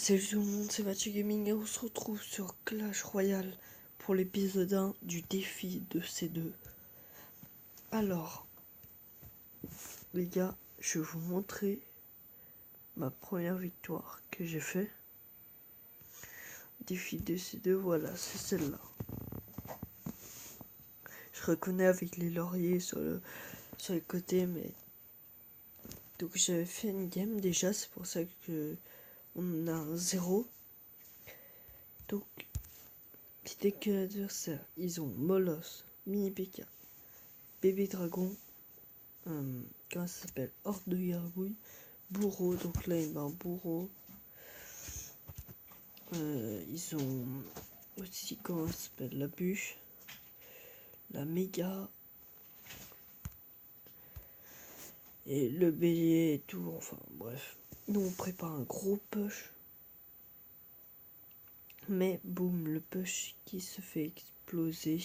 Salut tout le monde, c'est Mathieu Gaming et on se retrouve sur Clash Royale pour l'épisode 1 du défi de C2. Alors, les gars, je vais vous montrer ma première victoire que j'ai fait. Défi de C2, voilà, c'est celle-là. Je reconnais avec les lauriers sur les côtés, mais... Donc j'avais fait une game déjà, c'est pour ça que on a un 0. Donc, l'idée que l'adversaire, ils ont Molos, Mini PK, Bébé Dragon, comment ça s'appelle, Horde de Gargouille, Bourreau, donc là il met un bourreau. Ils ont aussi, comment ça s'appelle, la bûche, la méga, et le bélier et tout, enfin bref. Nous on prépare un gros push. Mais boum, le push qui se fait exploser.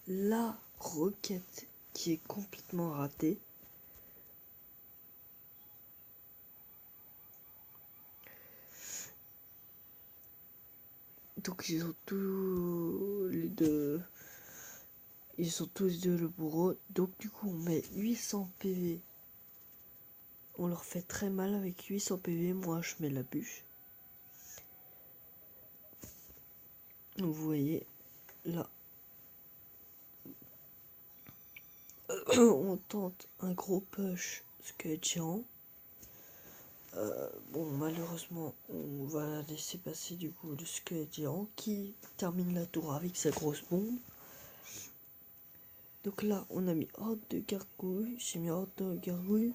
La roquette qui est complètement ratée. Donc ils ont tous les deux. Ils sont tous deux le bourreau. Donc du coup on met 800 PV. On leur fait très mal avec 800 PV. Moi je mets la bûche. Donc vous voyez là. On tente un gros push squelette géant. Bon malheureusement on va laisser passer du coup le squelette géant qui termine la tour avec sa grosse bombe. Donc là on a mis horde de gargouille, j'ai mis horde de gargouille,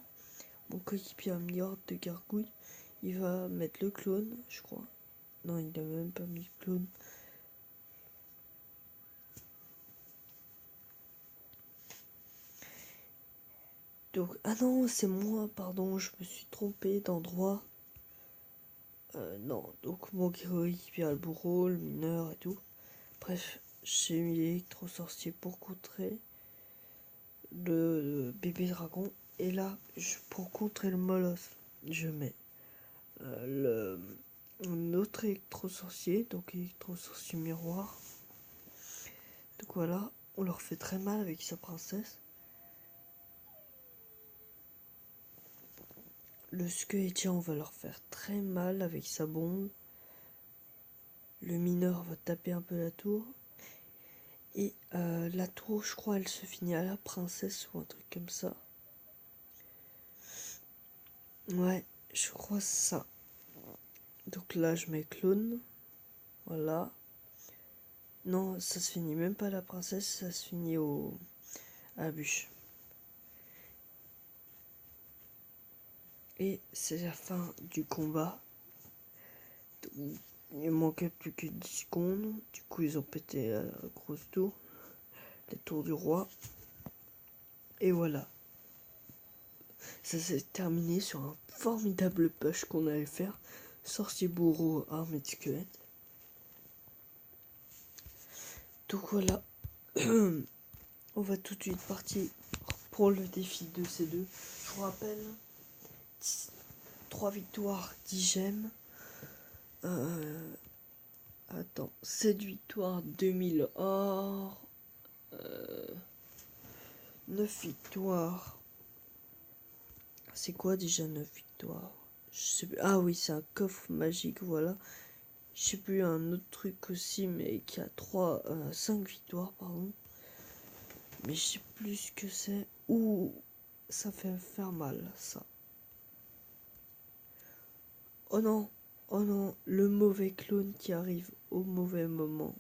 mon coéquipier a mis horde de gargouille, il va mettre le clone je crois, non il n'a même pas mis le clone. Donc ah non c'est moi pardon, je me suis trompé d'endroit. Non, donc mon coéquipier a le bourreau, le mineur et tout. Bref, j'ai mis l'électro-sorcier pour contrer le bébé dragon. Et là, pour contrer le molosse, je mets un autre électro-sorcier, donc électro-sorcier miroir. Donc voilà, on leur fait très mal avec sa princesse. Le squeletien, on va leur faire très mal avec sa bombe. Le mineur va taper un peu la tour. Et la tour, je crois, elle se finit à la princesse ou un truc comme ça. Ouais, je crois ça. Donc là, je mets clone. Voilà. Non, ça se finit même pas à la princesse, ça se finit à la bûche. Et c'est la fin du combat. Il manquait plus que 10 secondes. Du coup, ils ont pété la grosse tour. La tour du roi. Et voilà. Ça s'est terminé sur un formidable push qu'on allait faire. Sorcier bourreau, armée de squelette. Donc voilà. On va tout de suite partir pour le défi de ces deux. Je vous rappelle, 3 victoires, 10 gemmes. Attends, 7 victoires, 2000 or. 9 victoires. C'est quoi déjà 9 victoires? Je sais plus. Ah oui, c'est un coffre magique, voilà. Je sais plus, un autre truc aussi, mais qui a 5 victoires, pardon. Mais je sais plus ce que c'est. Ouh, ça fait faire mal, ça. Oh non, le mauvais clone qui arrive au mauvais moment.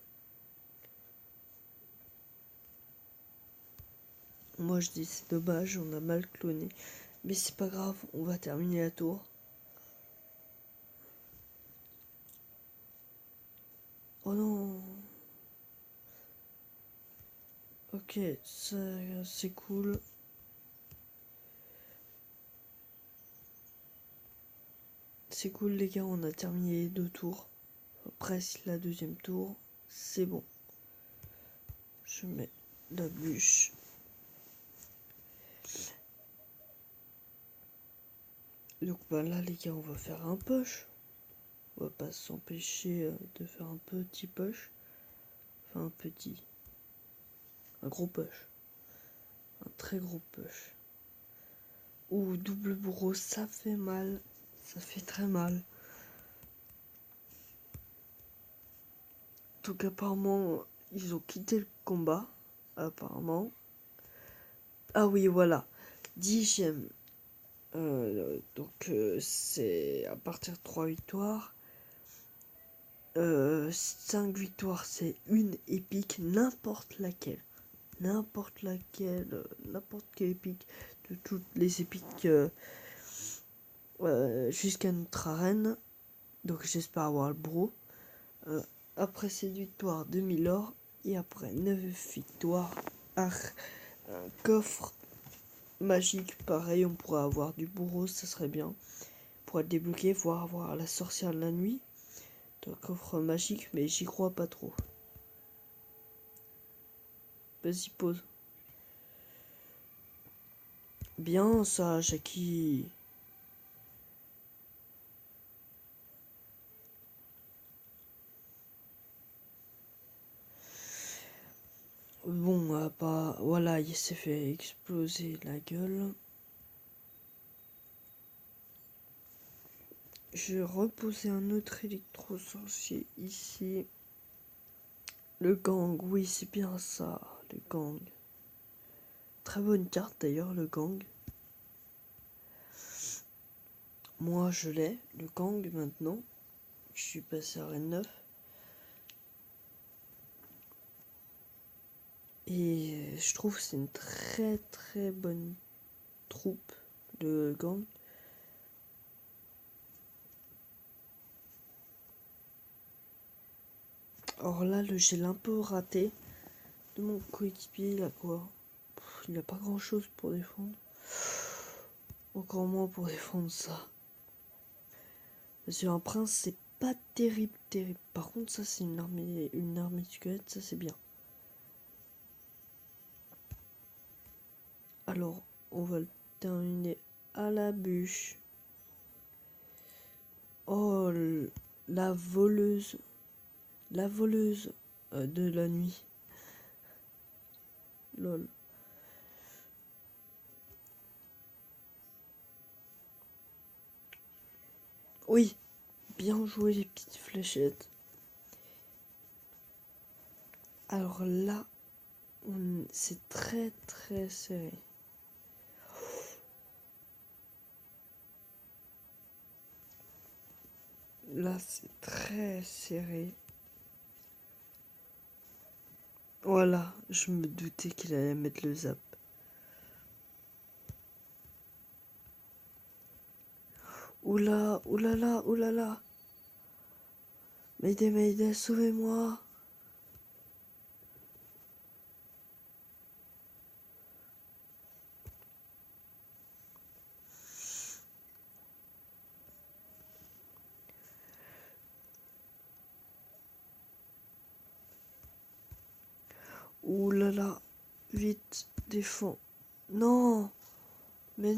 Moi je dis c'est dommage, on a mal cloné. Mais c'est pas grave, on va terminer la tour. Oh non. Ok, c'est cool. C'est cool les gars, on a terminé les 2 tours. Presque la deuxième tour. C'est bon. Je mets la bûche. Donc bah là les gars, on va faire un push. On va pas s'empêcher de faire un petit push. Enfin un gros push. Un très gros push. Ouh, double bourreau, ça fait mal. Ça fait très mal. Donc apparemment, ils ont quitté le combat. Apparemment. Ah oui, voilà. 10e. Donc c'est à partir de 3 victoires. 5 victoires, c'est une épique, n'importe laquelle. N'importe laquelle, n'importe quelle épique de toutes les épiques jusqu'à notre arène. Donc j'espère avoir le bro. Après cette victoire, 2000 or. Et après 9 victoires, un coffre magique. Pareil, on pourrait avoir du bourreau, ça serait bien. Pour être débloqué, voire avoir la sorcière de la nuit. Un coffre magique, mais j'y crois pas trop. Vas-y, pose. Bien ça, Jackie. Bon, bah, voilà, il s'est fait exploser la gueule. Je vais reposer un autre électro-sorcier ici. Le gang, oui, c'est bien ça, le gang. Très bonne carte d'ailleurs, le gang. Moi, je l'ai, le gang, maintenant. Je suis passé à Rennes 9. Et je trouve que c'est une très très bonne troupe de gang. Or là, le gel un peu raté de mon coéquipier, il a quoi? Il a pas grand chose pour défendre. Encore moins pour défendre ça. Sur un prince, c'est pas terrible, terrible. Par contre, ça, c'est une armée de squelettes, ça, c'est bien. Alors, on va le terminer à la bûche. Oh, la voleuse. La voleuse de la nuit. Lol. Oui, bien joué les petites fléchettes. Alors là, c'est très très serré. Là, c'est très serré. Voilà, je me doutais qu'il allait mettre le zap. Oula, oulala, oulala. Mayday, Mayday, sauvez-moi. Oulala, vite, défends. Non, mais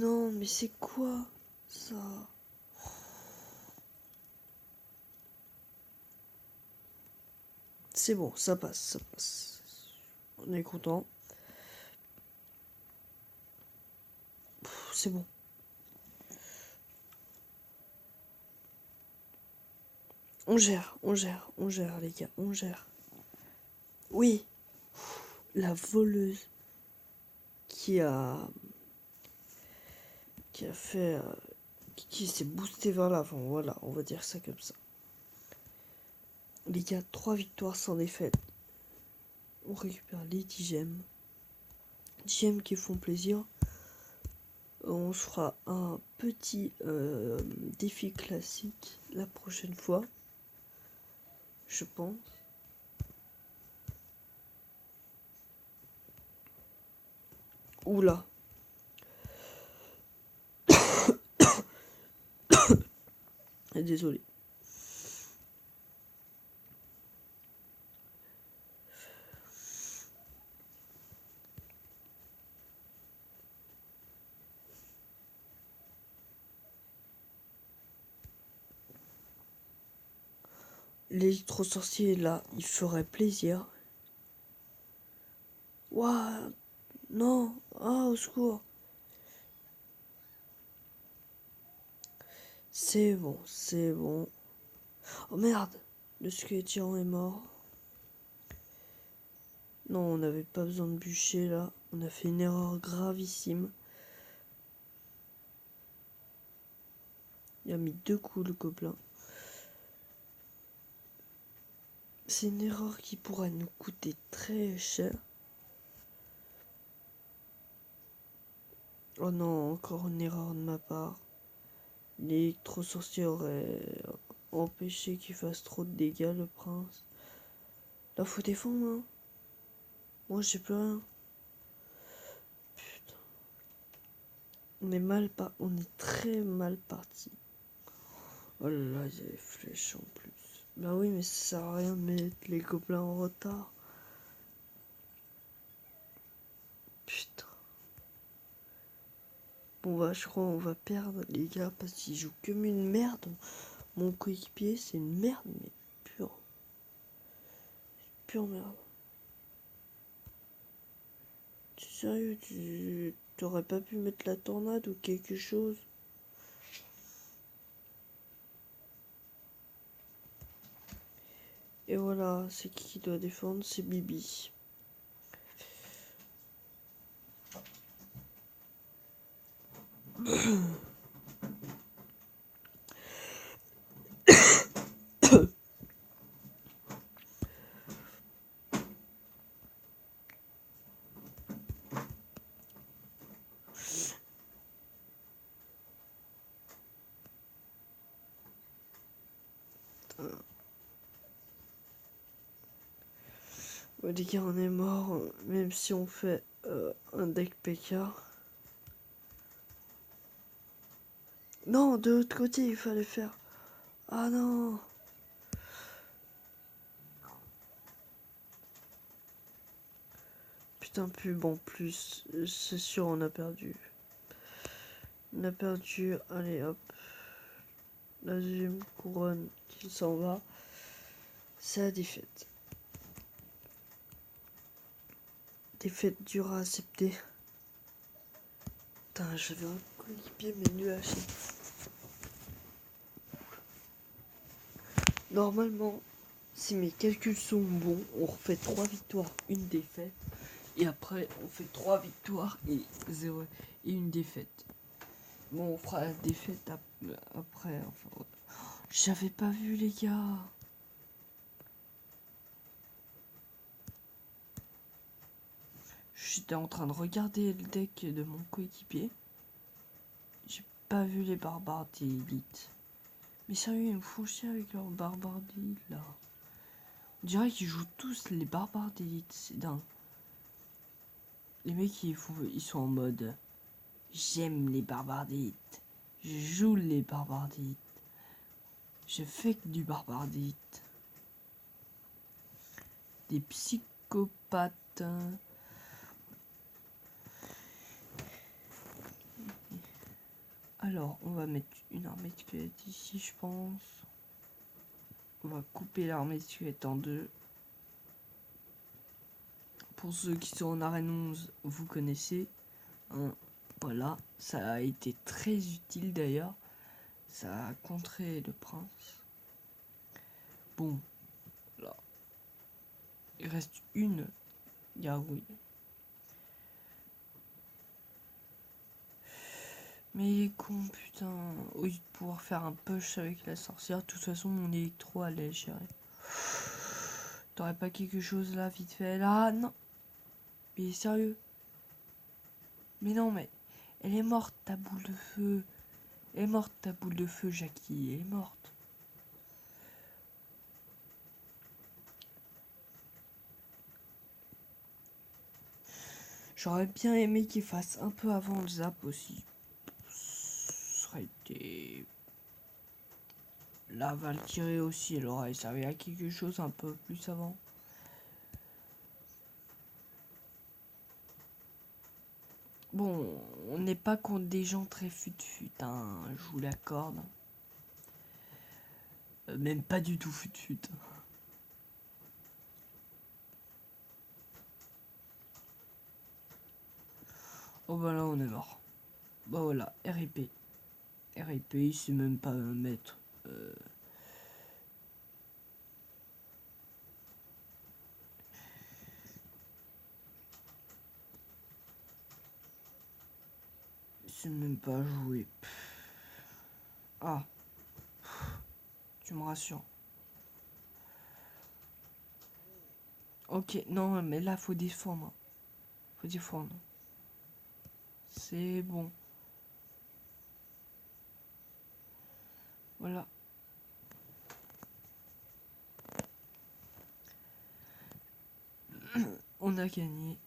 c'est quoi ça? C'est bon, ça passe, ça passe. On est content. C'est bon. On gère, on gère, on gère, les gars, on gère. Oui, la voleuse qui a fait qui s'est boosté vers l'avant. Voilà, on va dire ça comme ça. Les gars, 3 victoires sans défaite. On récupère les 10 gemmes. 10 gemmes qui font plaisir. On se fera un petit défi classique la prochaine fois. Je pense. Oula. Désolé. L'électro-sorcier, là, il ferait plaisir. Ouah, non, ah, au secours. C'est bon, c'est bon. Oh merde, le squelette géant est mort. Non, on n'avait pas besoin de bûcher là. On a fait une erreur gravissime. Il a mis 2 coups le gobelin. C'est une erreur qui pourrait nous coûter très cher. Oh non, encore une erreur de ma part. L'électro-sorcier aurait empêché qu'il fasse trop de dégâts, le prince. Là, faut défendre, hein. Moi, j'ai plus rien. Putain. On est très mal parti. Oh là là, il y a les flèches en plus. Bah oui, mais ça sert à rien de mettre les gobelins en retard. Putain. Bon bah je crois qu'on va perdre les gars parce qu'il joue comme une merde. Mon coéquipier c'est une merde mais pure merde. Tu sérieux, tu t'aurais pas pu mettre la tornade ou quelque chose? Et voilà, c'est qui doit défendre, c'est Bibi. Ouais, les gars, on est mort, même si on fait un deck PK. Non, de l'autre côté, il fallait faire. Ah non. Putain, plus bon, plus. C'est sûr, on a perdu. On a perdu. Allez, hop. La deuxième couronne qui s'en va. C'est la défaite. Défaite dure à accepter. Putain, j'avais un coéquipier, mais nul à chier. Normalement, si mes calculs sont bons, on refait 3 victoires, une défaite. Et après, on fait 3 victoires et 0 et une défaite. Bon, on fera la défaite après. Enfin, j'avais pas vu, les gars. J'étais en train de regarder le deck de mon coéquipier. J'ai pas vu les barbares d'élite. Mais sérieux, ils me font chier avec leurs barbares d'élite là. On dirait qu'ils jouent tous les barbares d'élite, c'est dingue. Les mecs ils sont en mode j'aime les barbares d'élite. Je joue les barbares d'élite. Je fais que du barbare d'élite. Des psychopathes. Alors, on va mettre une armée de squelettes ici, je pense. On va couper l'armée de squelettes en deux. Pour ceux qui sont en arène 11, vous connaissez. Hein, voilà, ça a été très utile d'ailleurs. Ça a contré le prince. Bon, là. Il reste une gargouille. Mais il est con, putain. Au lieu de pouvoir faire un push avec la sorcière, de toute façon, mon électro allait gérer. T'aurais pas quelque chose là, vite fait? Là, non. Mais sérieux? Mais non, mais elle est morte, ta boule de feu. Elle est morte, ta boule de feu, Jackie. Elle est morte. J'aurais bien aimé qu'il fasse un peu avant le zap aussi. Ça aurait été... La Valkyrie aussi, elle aurait servi à quelque chose un peu plus avant. Bon, on n'est pas contre des gens très fut-fut, hein, je vous l'accorde. Même pas du tout fut. Oh bah là on est mort. Bah voilà, RIP. RIP, il sait même pas mettre. Il sait même pas jouer. Ah, tu me rassures. Ok, non mais là faut défendre. Faut défendre. C'est bon. Voilà. On a gagné.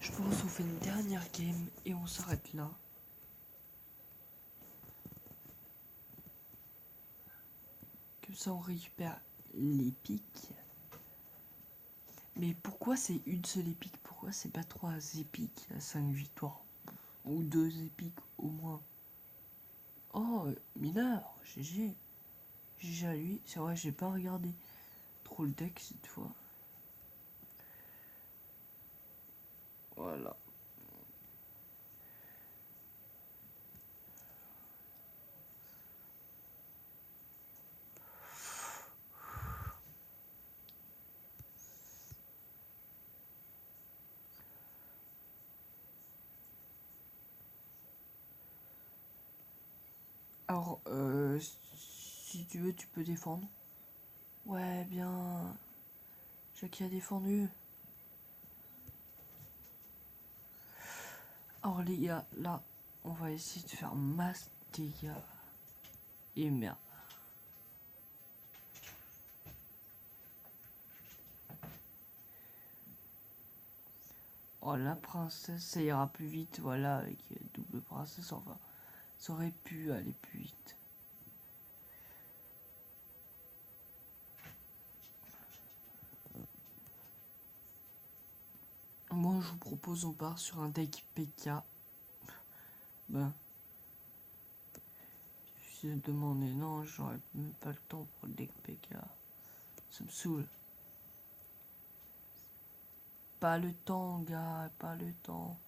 Je pense qu'on fait une dernière game et on s'arrête là. Comme ça on récupère l'épique. Mais pourquoi c'est une seule épique? Pourquoi c'est pas 3 épiques à 5 victoires? Ou 2 épiques au moins? Oh, mineur, GG. GG à lui. C'est vrai, j'ai pas regardé trop le deck cette fois. Voilà. Alors, si tu veux, tu peux défendre. Ouais, bien. Jackie a défendu. Alors les gars, là, on va essayer de faire masse dégâts. Et merde. Oh, la princesse, ça ira plus vite, voilà, avec double princesse, enfin, ça aurait pu aller plus vite. Moi, je vous propose, on part sur un deck PK. Ben, je me demandais, non, j'aurais même pas le temps pour le deck PK. Ça me saoule. Pas le temps, gars, pas le temps.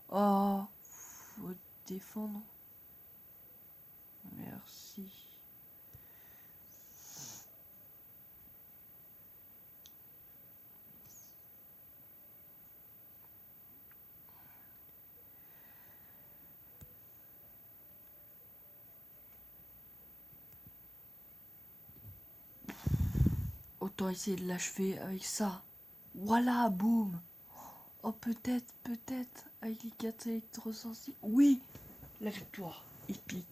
Oh, faut défendre. Merci. Autant essayer de l'achever avec ça. Voilà, boum. Oh, peut-être, avec les 4 électrosensibles. Oui, la victoire, épique.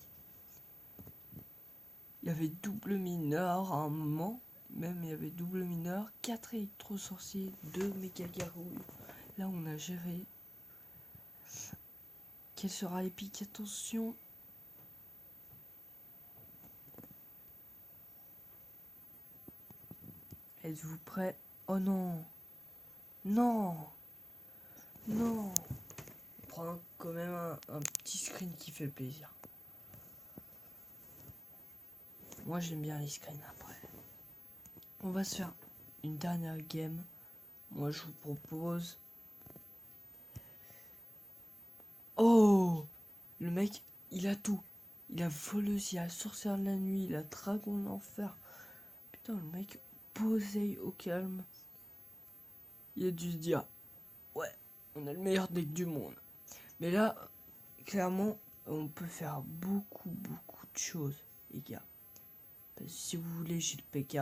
Il y avait double mineur à un moment. Même il y avait double mineur, 4 électrosorciers, 2 méga gargouilles. Là, on a géré. Quelle sera épique? Attention. Êtes-vous prêts? Oh non. Non. Non. On prend quand même un petit screen qui fait plaisir. Moi, j'aime bien les screens après. On va se faire une dernière game. Moi, je vous propose... Oh! Le mec, il a tout. Il a voleuse, il a sorcière de la nuit, il a dragon de l'enfer. Putain, le mec, posé au calme. Il a dû se dire, ouais, on a le meilleur deck du monde. Mais là, clairement, on peut faire beaucoup de choses, les gars. Parce que si vous voulez, j'ai le PK.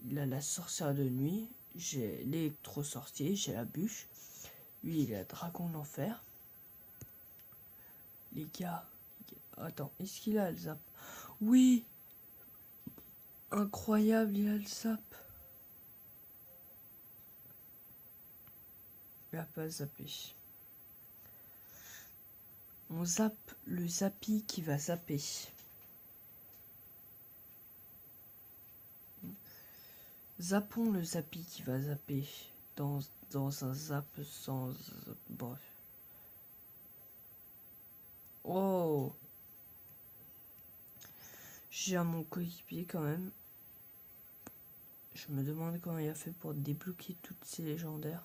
Il a la sorcière de nuit. J'ai l'électro-sorcier, j'ai la bûche. Lui, il a dragon de l'enfer. Les gars, attends, est-ce qu'il a le zap? Oui! Incroyable, il a le zap. Il a pas zappé. On zappe le zappi qui va zapper. Zappons le zappi qui va zapper dans un zap sans... Bref. Oh! J'ai à mon coéquipier quand même. Je me demande comment il a fait pour débloquer toutes ces légendaires.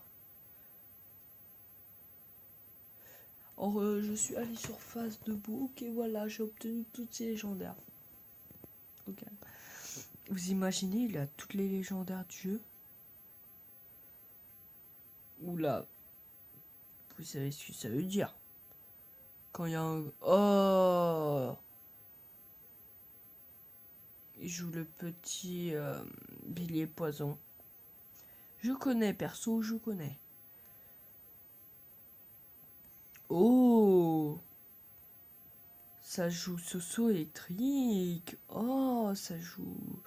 Or, je suis allé sur phase debout. Ok, voilà, j'ai obtenu toutes ces légendaires. Ok. Vous imaginez, il a toutes les légendaires du jeu. Oula. Vous savez ce que ça veut dire. Quand il y a un... Oh! Il joue le petit bélier poison. Je connais, perso, je connais. Oh! Ça joue Soso électrique. Oh, ça joue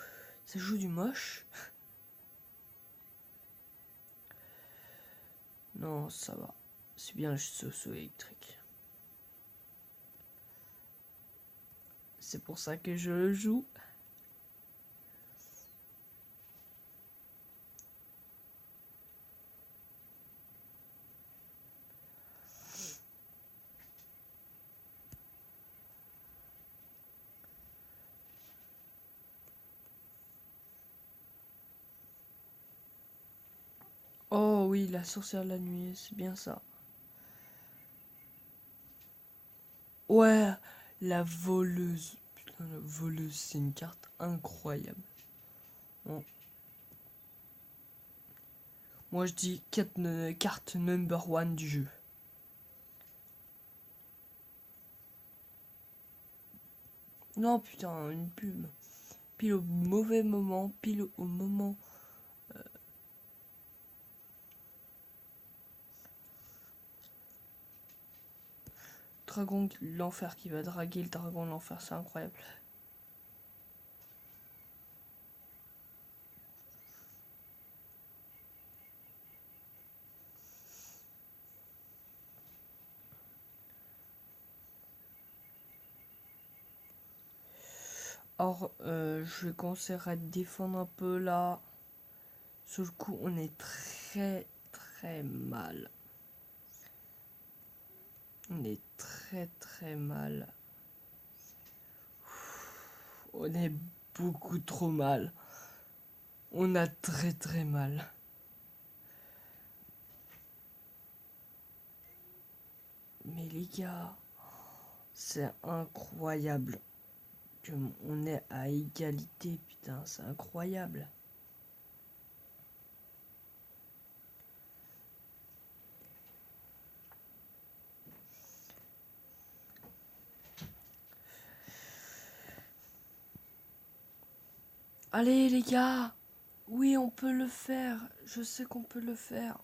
du moche. Non, ça va. C'est bien le Soso électrique. C'est pour ça que je le joue. Oh oui, la sorcière de la nuit, c'est bien ça. Ouais, la voleuse. Putain, la voleuse, c'est une carte incroyable. Bon. Moi, je dis carte number one du jeu. Non, putain, une pub. Pile au mauvais moment, pile au moment... Dragon l'enfer qui va draguer le dragon de l'enfer, c'est incroyable. Or, je conseillerais de défendre un peu là. Sur le coup, on est très très mal. On est très très mal. On est beaucoup trop mal. On a très très mal. Mais les gars, c'est incroyable. On est à égalité, putain, c'est incroyable. Allez les gars, oui on peut le faire, je sais qu'on peut le faire.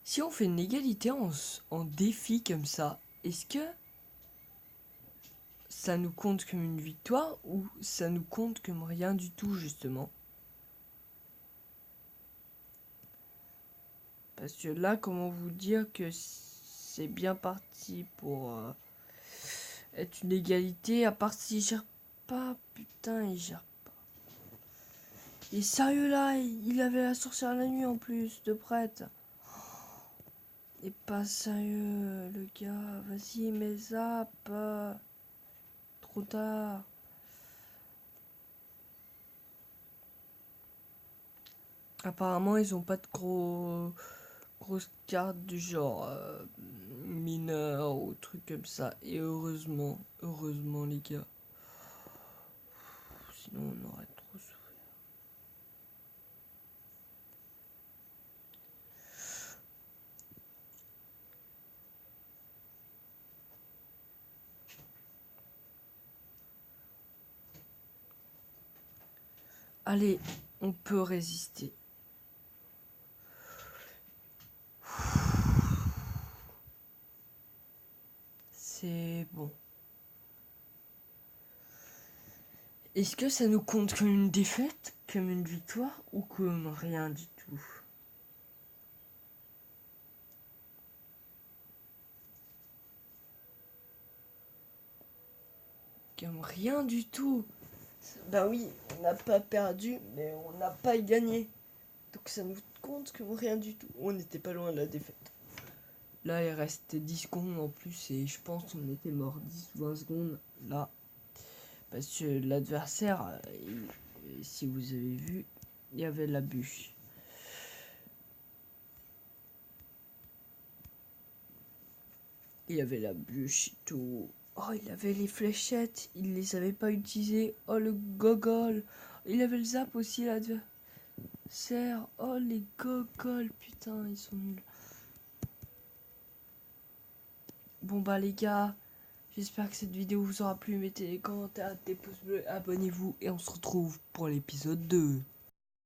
Si on fait une égalité en défi comme ça, est-ce que ça nous compte comme une victoire ou ça nous compte comme rien du tout justement? Parce que là, comment vous dire que c'est bien parti pour être une égalité, à part s'il gère pas, putain, il gère pas. Il est sérieux là, il avait la sorcière la nuit en plus, de prête. Il est pas sérieux, le gars, vas-y, mais zap. Trop tard. Apparemment, ils ont pas de grosses cartes du genre mineur ou trucs comme ça. Et heureusement, les gars. Sinon, on aurait trop souffert. Allez, on peut résister. C'est bon. Est-ce que ça nous compte comme une défaite, comme une victoire ou comme rien du tout? Comme rien du tout. Bah oui, on n'a pas perdu, mais on n'a pas gagné. Donc ça nous compte comme rien du tout. On n'était pas loin de la défaite. Là, il restait 10 secondes en plus et je pense qu'on était mort 10 ou 20 secondes là. Parce que l'adversaire, si vous avez vu, il y avait la bûche. Il y avait la bûche et tout. Oh, il avait les fléchettes, il les avait pas utilisées. Oh, le gogol. Il avait le zap aussi, l'adversaire. Oh, les gogols, putain, ils sont nuls. Bon, bah, les gars, j'espère que cette vidéo vous aura plu. Mettez des commentaires, des pouces bleus, abonnez-vous et on se retrouve pour l'épisode 2.